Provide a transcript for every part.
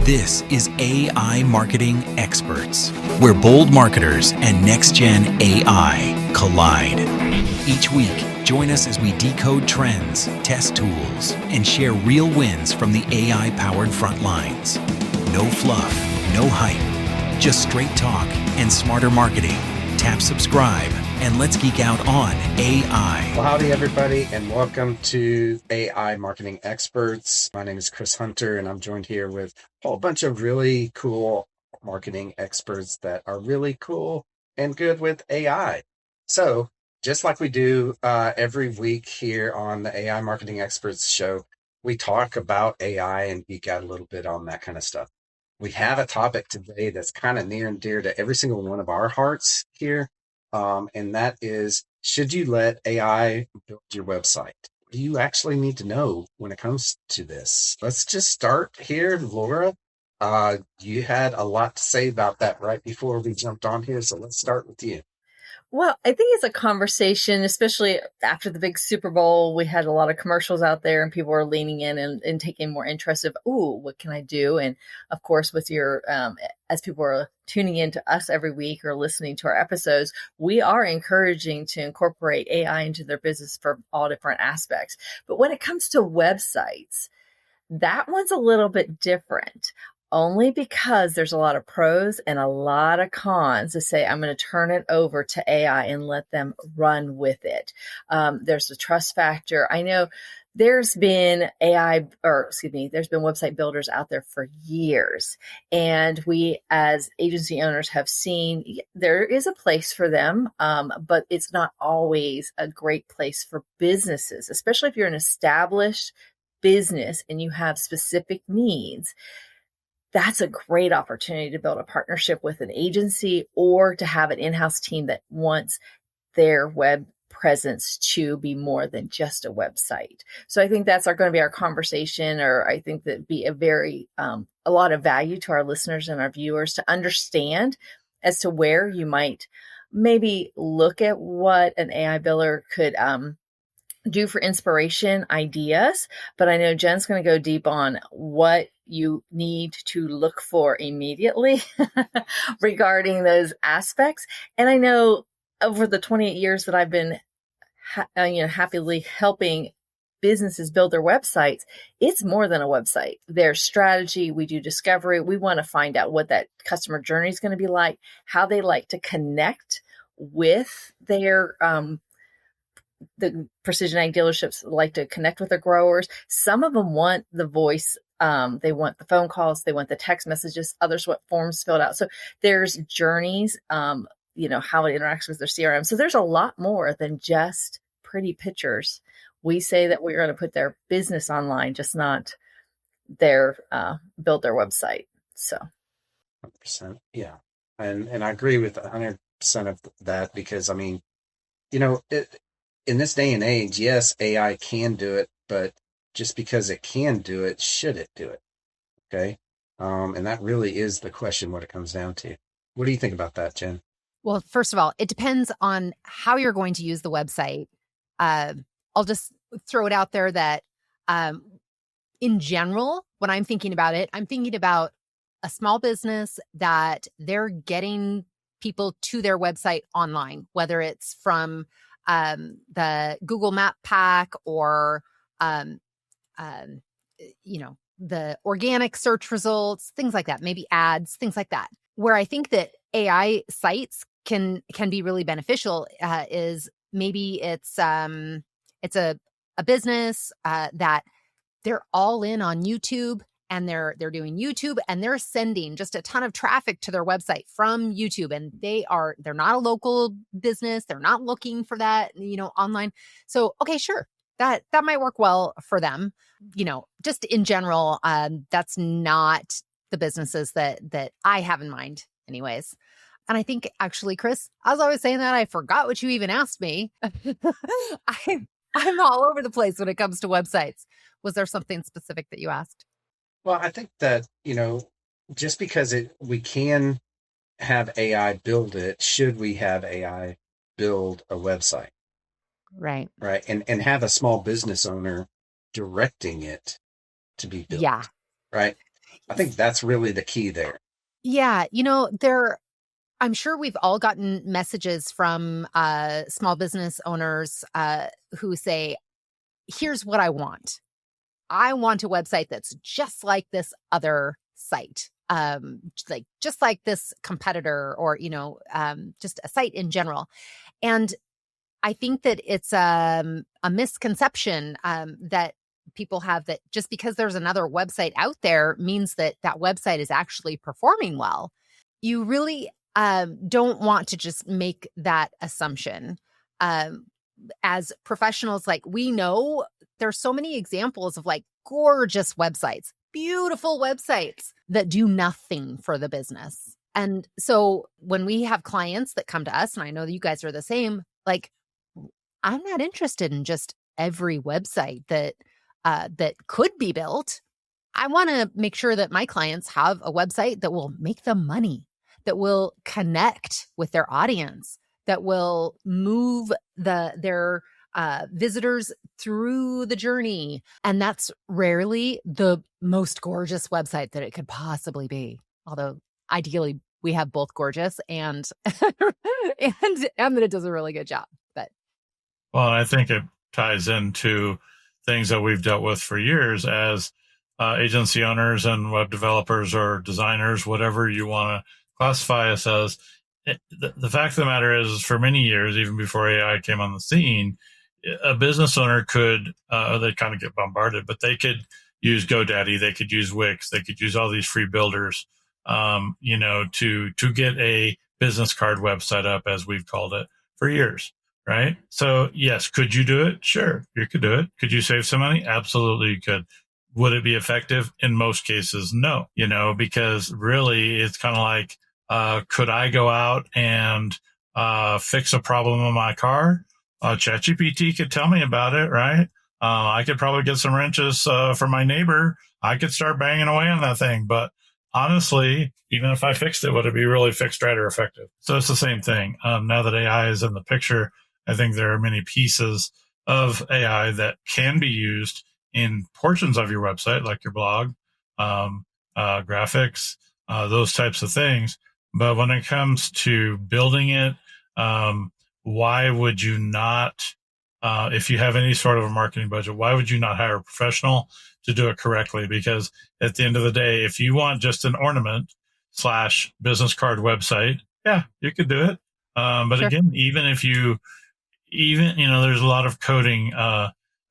This is AI Marketing Experts, where bold marketers and next-gen AI collide. Each week, join us as we decode trends, test tools, and share real wins from the AI-powered front lines. No fluff, no hype, just straight talk and smarter marketing. Tap subscribe and let's geek out on AI. Well, howdy everybody, and welcome to AI Marketing Experts. My name is Chris Hunter, and I'm joined here with a whole bunch of really cool marketing experts that are really cool and good with AI. So, just like we do every week here on the AI Marketing Experts show, we talk about AI and geek out a little bit on that kind of stuff. We have a topic today that's kind of near and dear to every single one of our hearts here. And that is, should you let AI build your website? What do you actually need to know when it comes to this? Let's just start here, Laura. You had a lot to say about that right before we jumped on here, so let's start with you. Well, I think it's a conversation, especially after the big Super Bowl. We had a lot of commercials out there and people were leaning in and taking more interest of, ooh, what can I do? And of course, with your, as people are tuning in to us every week or listening to our episodes, we are encouraging to incorporate AI into their business for all different aspects. But when it comes to websites, that one's a little bit different. Only because there's a lot of pros and a lot of cons to say, I'm going to turn it over to AI and let them run with it. There's the trust factor. I know there's been there's been website builders out there for years. And we as agency owners have seen there is a place for them, but it's not always a great place for businesses, especially if you're an established business and you have specific needs. That's a great opportunity to build a partnership with an agency or to have an in-house team that wants their web presence to be more than just a website. So I think that's going to be our conversation, or I think that'd be a lot of value to our listeners and our viewers to understand as to where you might maybe look at what an AI builder could do for inspiration ideas. But I know Jen's going to go deep on what you need to look for immediately regarding those aspects. And I know over the 28 years that I've been happily helping businesses build their websites, it's more than a website. There's strategy. We do discovery. We want to find out what that customer journey is going to be like, how they like to connect with their the precision ag dealerships like to connect with their growers. Some of them want the voice. They want the phone calls. They want the text messages. Others want forms filled out. So there's journeys, how it interacts with their CRM. So there's a lot more than just pretty pictures. We say that we're going to put their business online, just not build their website. So 100%. Yeah. And I agree with 100% of that because, in this day and age, yes, AI can do it, but just because it can do it, should it do it? Okay. And that really is the question, what it comes down to. What do you think about that, Jen? Well, first of all, it depends on how you're going to use the website. I'll just throw it out there that in general, when I'm thinking about it, I'm thinking about a small business that they're getting people to their website online, whether it's from the Google Map Pack or, the organic search results, things like that, maybe ads, things like that. Where I think that AI sites can be really beneficial is maybe it's a business that they're all in on YouTube. And they're doing YouTube and they're sending just a ton of traffic to their website from YouTube. And they're not a local business. They're not looking for that, online. So, okay, sure. That might work well for them. Just in general, that's not the businesses that I have in mind anyways. And I think actually, Chris, as I was saying that, I forgot what you even asked me. I'm all over the place when it comes to websites. Was there something specific that you asked? Well, I think that, just because we can have AI build it, should we have AI build a website? Right. Right. And have a small business owner directing it to be built. Yeah. Right. I think that's really the key there. Yeah, I'm sure we've all gotten messages from small business owners who say, here's what I want. I want a website that's just like this other site, just like this competitor, or, just a site in general. And I think that it's a misconception that people have, that just because there's another website out there means that that website is actually performing well. You really don't want to just make that assumption. As professionals, like, we know there's so many examples of like gorgeous websites, beautiful websites that do nothing for the business. And so when we have clients that come to us, and I know that you guys are the same, like, I'm not interested in just every website that could be built. I want to make sure that my clients have a website that will make them money, that will connect with their audience, that will move their visitors through the journey. And that's rarely the most gorgeous website that it could possibly be. Although ideally we have both gorgeous and and that it does a really good job. But well, I think it ties into things that we've dealt with for years as agency owners and web developers or designers, whatever you want to classify us as. The fact of the matter is, for many years, even before AI came on the scene, a business owner could, they kind of get bombarded, but they could use GoDaddy, they could use Wix, they could use all these free builders, to get a business card website up, as we've called it, for years, right? So yes, could you do it? Sure, you could do it. Could you save some money? Absolutely, you could. Would it be effective? In most cases, no, because really it's kind of like, could I go out and fix a problem in my car? ChatGPT could tell me about it, right? I could probably get some wrenches from my neighbor. I could start banging away on that thing. But honestly, even if I fixed it, would it be really fixed right or effective? So it's the same thing. Now that AI is in the picture, I think there are many pieces of AI that can be used in portions of your website, like your blog, graphics, those types of things. But when it comes to building it, why would you not, if you have any sort of a marketing budget, why would you not hire a professional to do it correctly? Because at the end of the day, if you want just an ornament / business card website, yeah, you could do it. But sure. Again, there's a lot of coding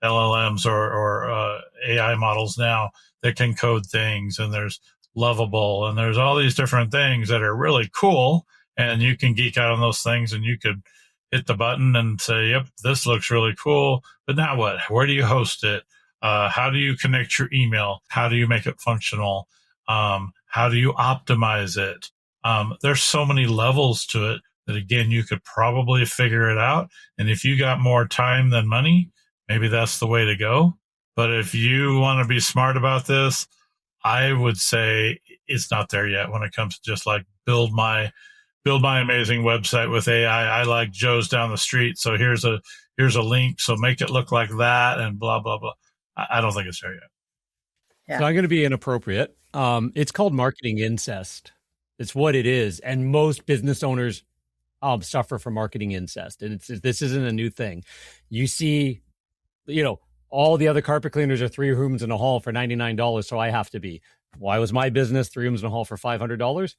LLMs or AI models now that can code things, and there's Lovable, and there's all these different things that are really cool, and you can geek out on those things, and you could hit the button and say, yep, this looks really cool, but now what? Where do you host it? How do you connect your email? How do you make it functional? How do you optimize it? There's so many levels to it that, again, you could probably figure it out. And if you got more time than money, maybe that's the way to go. But if you want to be smart about this, I would say it's not there yet when it comes to just like build my amazing website with AI. I like Joe's down the street, so here's a link, so make it look like that, and blah blah blah. I don't think it's there yet. Yeah. So I'm going to be inappropriate. It's called marketing incest. It's what it is, and most business owners suffer from marketing incest, and this isn't a new thing. You see, all the other carpet cleaners are 3 rooms in a hall for $99, so I have to be. Why was my business 3 rooms in a hall for $500?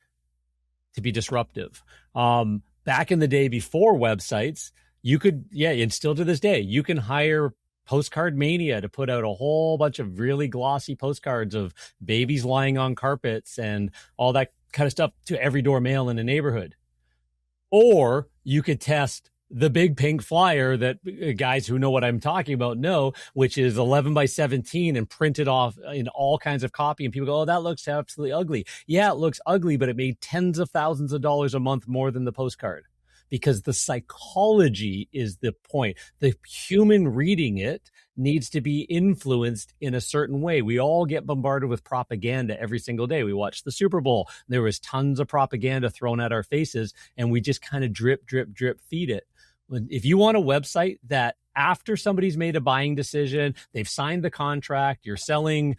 To be disruptive. Back in the day before websites, you could, and still to this day, you can hire Postcard Mania to put out a whole bunch of really glossy postcards of babies lying on carpets and all that kind of stuff to every door mail in a neighborhood. Or you could test the big pink flyer that guys who know what I'm talking about know, which is 11 by 17 and printed off in all kinds of copy. And people go, oh, that looks absolutely ugly. Yeah, it looks ugly, but it made tens of thousands of dollars a month more than the postcard, because the psychology is the point. The human reading it needs to be influenced in a certain way. We all get bombarded with propaganda every single day. We watch the Super Bowl. There was tons of propaganda thrown at our faces, and we just kind of drip, drip, drip feed it. If you want a website that after somebody's made a buying decision, they've signed the contract, you're selling,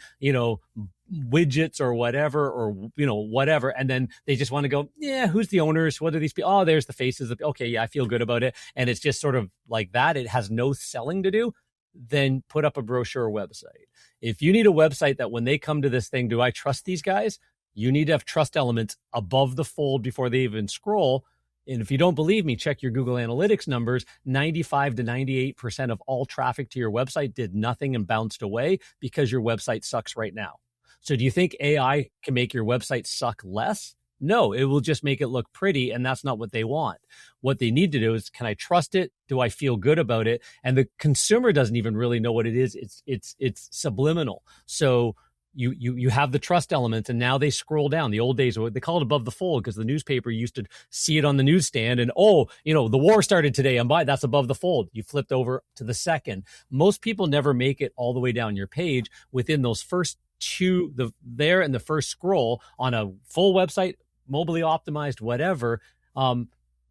widgets or whatever, or, whatever. And then they just want to go, yeah, who's the owners? What are these people? Oh, there's the faces. Okay, yeah, I feel good about it. And it's just sort of like that. It has no selling to do. Then put up a brochure or website. If you need a website that when they come to this thing, do I trust these guys? You need to have trust elements above the fold before they even scroll. And if you don't believe me, check your Google Analytics numbers. 95 to 98% of all traffic to your website did nothing and bounced away because your website sucks right now. So do you think AI can make your website suck less? No, it will just make it look pretty, and that's not what they want. What they need to do is, can I trust it? Do I feel good about it? And the consumer doesn't even really know what it is. It's subliminal. So you have the trust elements, and now they scroll down. The old days, they call it above the fold because the newspaper used to see it on the newsstand and, the war started today. That's above the fold. You flipped over to the second. Most people never make it all the way down your page within those first two, there and the first scroll on a full website, mobilely optimized, whatever.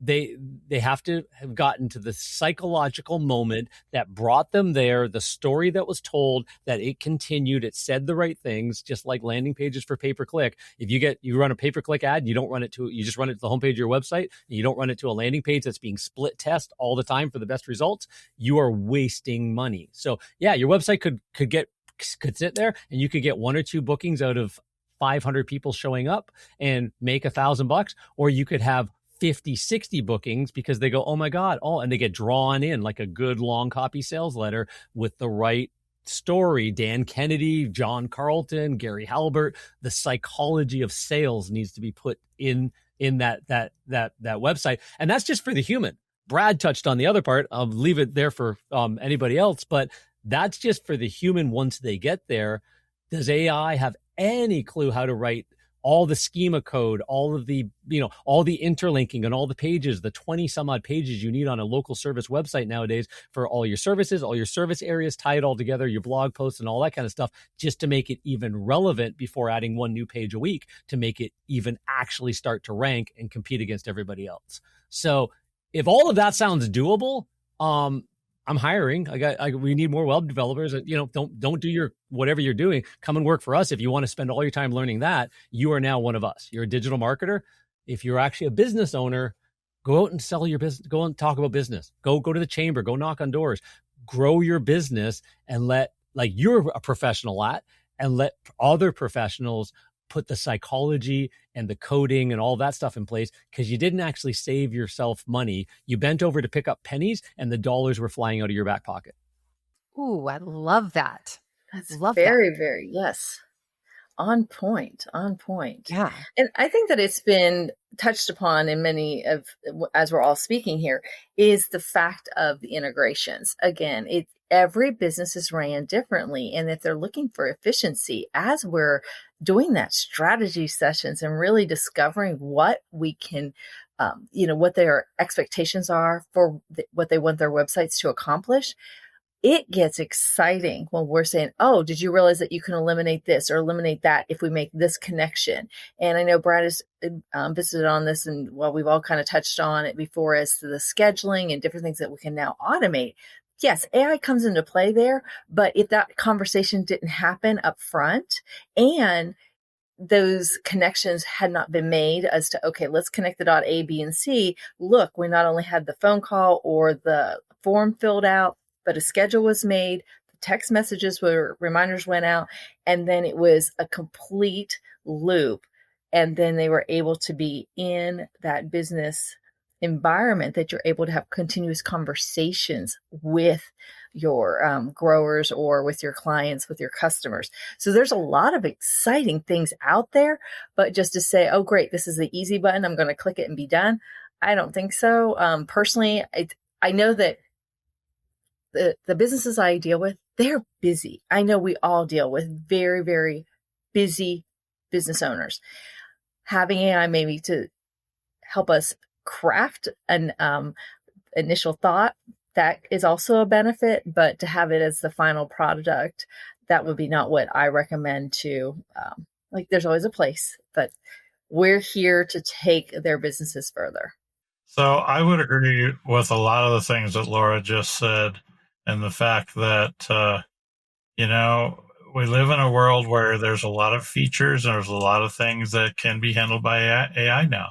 They have to have gotten to the psychological moment that brought them there, the story that was told, that it continued, it said the right things, just like landing pages for pay-per-click. If you run a pay-per-click ad, you just run it to the homepage of your website, and you don't run it to a landing page that's being split test all the time for the best results, you are wasting money. So yeah, your website could sit there and you could get 1 or 2 bookings out of 500 people showing up and make $1,000, or you could have 50, 60 bookings because they go, oh my God. And they get drawn in like a good long copy sales letter with the right story. Dan Kennedy, John Carlton, Gary Halbert, the psychology of sales needs to be put in that website. And that's just for the human. Brad touched on the other part. I'll leave it there for anybody else, but that's just for the human. Once they get there, does AI have any clue how to write all the schema code, all of the, all the interlinking and all the pages, the 20 some odd pages you need on a local service website nowadays for all your services, all your service areas, tie it all together, your blog posts and all that kind of stuff, just to make it even relevant before adding 1 new page a week to make it even actually start to rank and compete against everybody else. So if all of that sounds doable, I'm hiring. We need more web developers. Don't do your whatever you're doing. Come and work for us. If you want to spend all your time learning that, you are now one of us. You're a digital marketer. If you're actually a business owner, go out and sell your business. Go and talk about business. Go to the chamber. Go knock on doors. Grow your business and you're a professional at, and let other professionals put the psychology and the coding and all that stuff in place, because you didn't actually save yourself money. You bent over to pick up pennies and the dollars were flying out of your back pocket. Ooh, I love that. That's love very, that. very, yes. On point. Yeah. And I think that it's been touched upon in many of, as we're all speaking here, is the fact of the integrations. Again, every business is ran differently. And if they're looking for efficiency, as we're doing that strategy sessions and really discovering what we can, what their expectations are for what they want their websites to accomplish, it gets exciting when we're saying, oh, did you realize that you can eliminate this or eliminate that if we make this connection? And I know Brad has visited on this, and we've all kind of touched on it before as to the scheduling and different things that we can now automate. Yes, AI comes into play there, but if that conversation didn't happen up front and those connections had not been made as to, okay, let's connect the dot A, B, and C. Look, we not only had the phone call or the form filled out, but a schedule was made, the text messages reminders went out, and then it was a complete loop. And then they were able to be in that business environment that you're able to have continuous conversations with your growers or with your clients, with your customers. So there's a lot of exciting things out there, but just to say, oh, great, this is the easy button, I'm going to click it and be done. I don't think so. Personally, I know that the businesses I deal with, they're busy. I know we all deal with very, very busy business owners. Having AI maybe to help us craft an initial thought, that is also a benefit, but to have it as the final product, that would be not what I recommend to, there's always a place, but we're here to take their businesses further. So I would agree with a lot of the things that Laura just said, and the fact that, we live in a world where there's a lot of features and there's a lot of things that can be handled by AI now.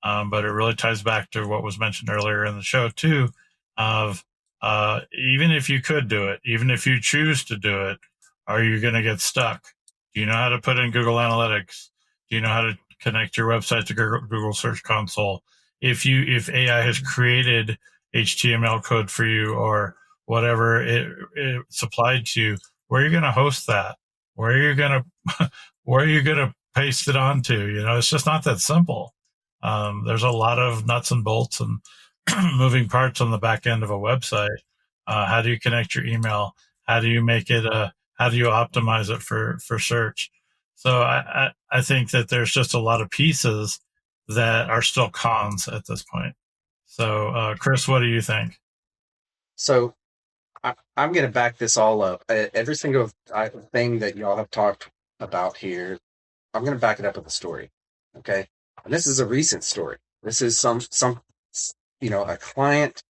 But it really ties back to what was mentioned earlier in the show too, of even if you could do it, even if you choose to do it, are you going to get stuck? Do you know how to put in Google Analytics? Do you know how to connect your website to Google Search Console? If AI has created HTML code for you or whatever it supplied to you, where are you going to host that? Where are you going to where are you going to paste it onto? It's just not that simple. There's a lot of nuts and bolts and moving parts on the back end of a website. How do you connect your email? How do you make it? How do you optimize it for search? So I think that there's just a lot of pieces that are still cons at this point. So, Chris, what do you think? So I'm going to back this all up. Every single thing that y'all have talked about here, I'm going to back it up with a story. Okay. And this is a recent story. This is some, a client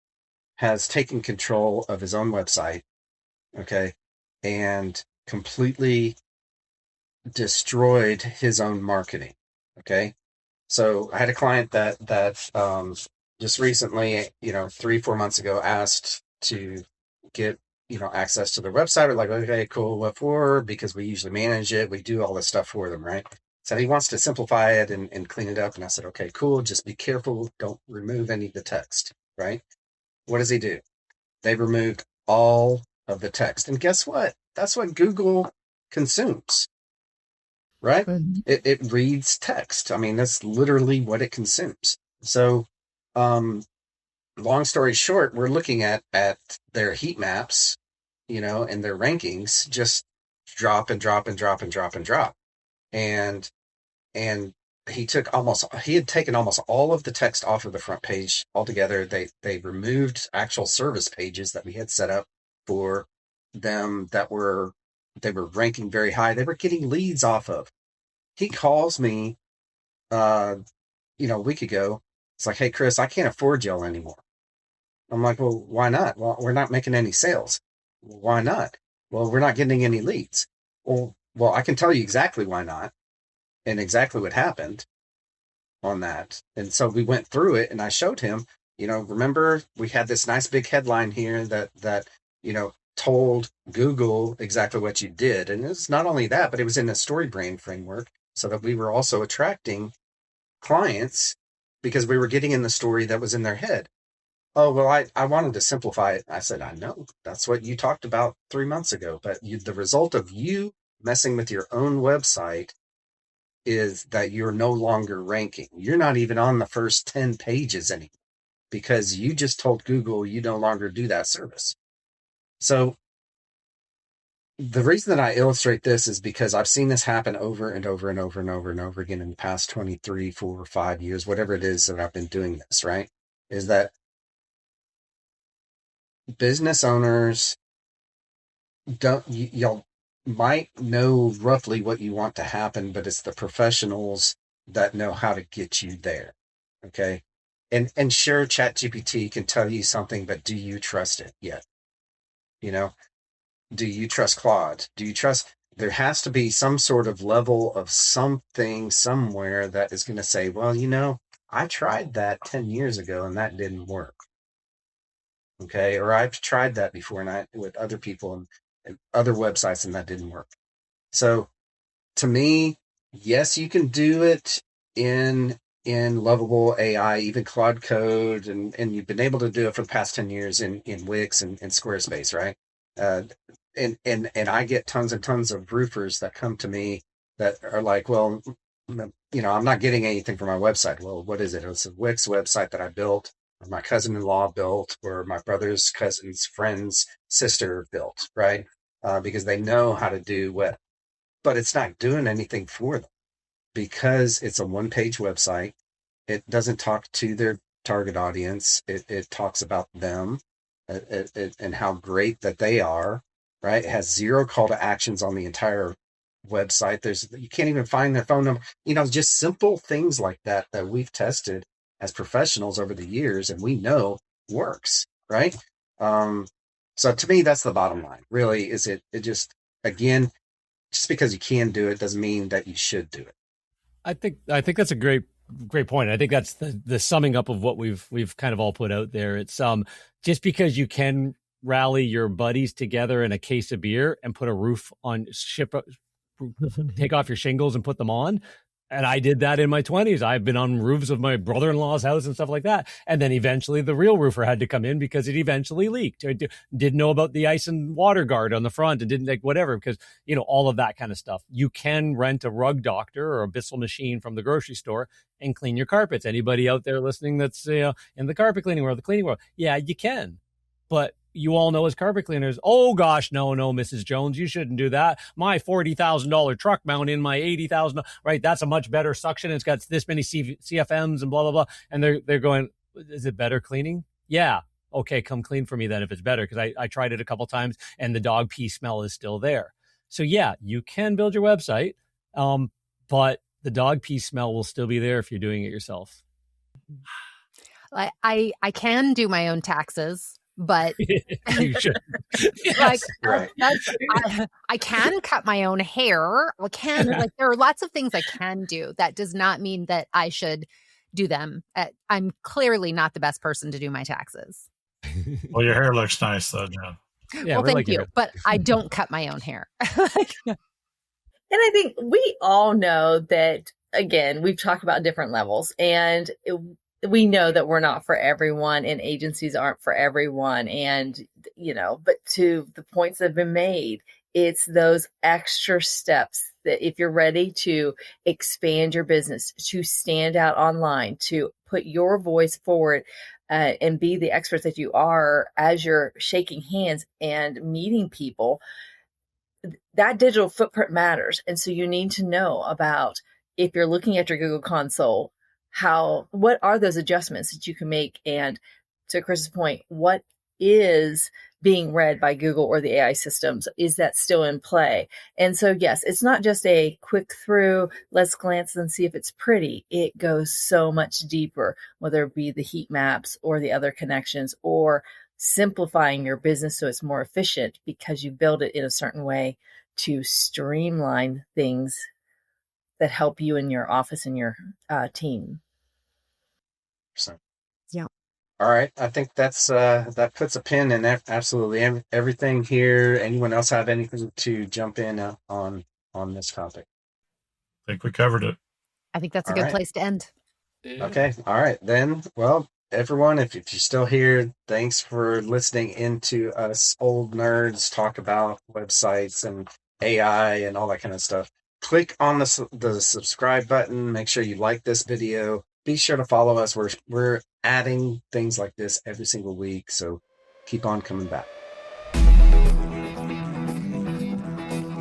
has taken control of his own website. Okay. And completely destroyed his own marketing. Okay. So I had a client that just recently, 3-4 months ago, asked to get, access to their website. We're like, okay, cool. What for? Because we usually manage it. We do all this stuff for them, right? So he wants to simplify it and clean it up. And I said, okay, cool. Just be careful. Don't remove any of the text, right? What does he do? They've removed all of the text. And guess what? That's what Google consumes, right? It reads text. I mean, that's literally what it consumes. So, long story short, we're looking at their heat maps, and their rankings just drop and drop and drop and drop and drop. And he had taken almost all of the text off of the front page altogether. They removed actual service pages that we had set up for them they were ranking very high. They were getting leads off of. He calls me, a week ago. It's like, hey, Chris, I can't afford y'all anymore. I'm like, well, why not? Well, we're not making any sales. Why not? Well, we're not getting any leads. Well, I can tell you exactly why not and exactly what happened on that. And so we went through it and I showed him, remember we had this nice big headline here that told Google exactly what you did. And it's not only that, but it was in the StoryBrain framework so that we were also attracting clients because we were getting in the story that was in their head. Oh, well, I wanted to simplify it. I said, I know that's what you talked about 3 months ago, but the result of you messing with your own website is that you're no longer ranking. You're not even on the first 10 pages anymore because you just told Google you no longer do that service. So the reason that I illustrate this is because I've seen this happen over and over and over and over and over again in the past 23, 4, 5 years, whatever it is that I've been doing this, right? Is that business owners y'all might know roughly what you want to happen, but it's the professionals that know how to get you there. Okay. And sure, ChatGPT can tell you something, but do you trust it yet? Do you trust Claude? There has to be some sort of level of something somewhere that is going to say, well, I tried that 10 years ago and that didn't work. Okay. Or I've tried that before with other people and other websites and that didn't work. So to me, yes, you can do it in lovable AI, even Claude Code, and you've been able to do it for the past 10 years in Wix and Squarespace, right? And I get tons and tons of roofers that come to me that are like, well, I'm not getting anything from my website. Well, what is it? It's a Wix website that I built, or my cousin-in-law built, or my brother's cousin's friend's sister built, right? Because they know how to do web, but it's not doing anything for them because it's a one-page website. It doesn't talk to their target audience. It talks about them and how great that they are, right? It has 0 call to actions on the entire website. You can't even find their phone number. Just simple things like that we've tested as professionals over the years, and we know works, right? So to me, that's the bottom line. Really, is it just, again, just because you can do it doesn't mean that you should do it. I think that's a great point. I think that's the summing up of what we've kind of all put out there. It's just because you can rally your buddies together in a case of beer and put a roof on take off your shingles and put them on. And I did that in my 20s. I've been on roofs of my brother-in-law's house and stuff like that. And then eventually the real roofer had to come in because it eventually leaked. I didn't know about the ice and water guard on the front and didn't like whatever, because, all of that kind of stuff. You can rent a rug doctor or a Bissell machine from the grocery store and clean your carpets. Anybody out there listening that's in the carpet cleaning world, the cleaning world, yeah, you can. But you all know as carpet cleaners, oh gosh, no, Mrs. Jones, you shouldn't do that. My $40,000 truck mount in my $80,000, right? That's a much better suction. It's got this many CFMs and blah, blah, blah. And they're going, is it better cleaning? Yeah. Okay, come clean for me then if it's better. Because I tried it a couple times and the dog pee smell is still there. So yeah, you can build your website, but the dog pee smell will still be there if you're doing it yourself. I can do my own taxes. But you should. Like, Right. I can cut my own hair. There are lots of things I can do. That does not mean that I should do them. I'm clearly not the best person to do my taxes. Well, your hair looks nice though, Jen. Yeah, well, thank you. But I don't cut my own hair. And I think we all know that, again, we've talked about different levels, and we know that we're not for everyone, and agencies aren't for everyone. And, but to the points that have been made, it's those extra steps that if you're ready to expand your business, to stand out online, to put your voice forward, and be the experts that you are as you're shaking hands and meeting people, that digital footprint matters. And so you need to know about, if you're looking at your Google console, what are those adjustments that you can make? And to Chris's point, what is being read by Google or the AI systems? Is that still in play? And so, yes, it's not just a quick through, let's glance and see if it's pretty. It goes so much deeper, whether it be the heat maps or the other connections, or simplifying your business so it's more efficient because you build it in a certain way to streamline things that help you in your office and your team. Yeah. All right. I think that puts a pin in absolutely everything here. Anyone else have anything to jump in on this topic? I think we covered it. I think that's a good place to end. Okay. All right. Then, well, everyone, if you're still here, thanks for listening into us old nerds talk about websites and AI and all that kind of stuff. Click on the subscribe button. Make sure you like this video. Be sure to follow us. We're adding things like this every single week, so keep on coming back.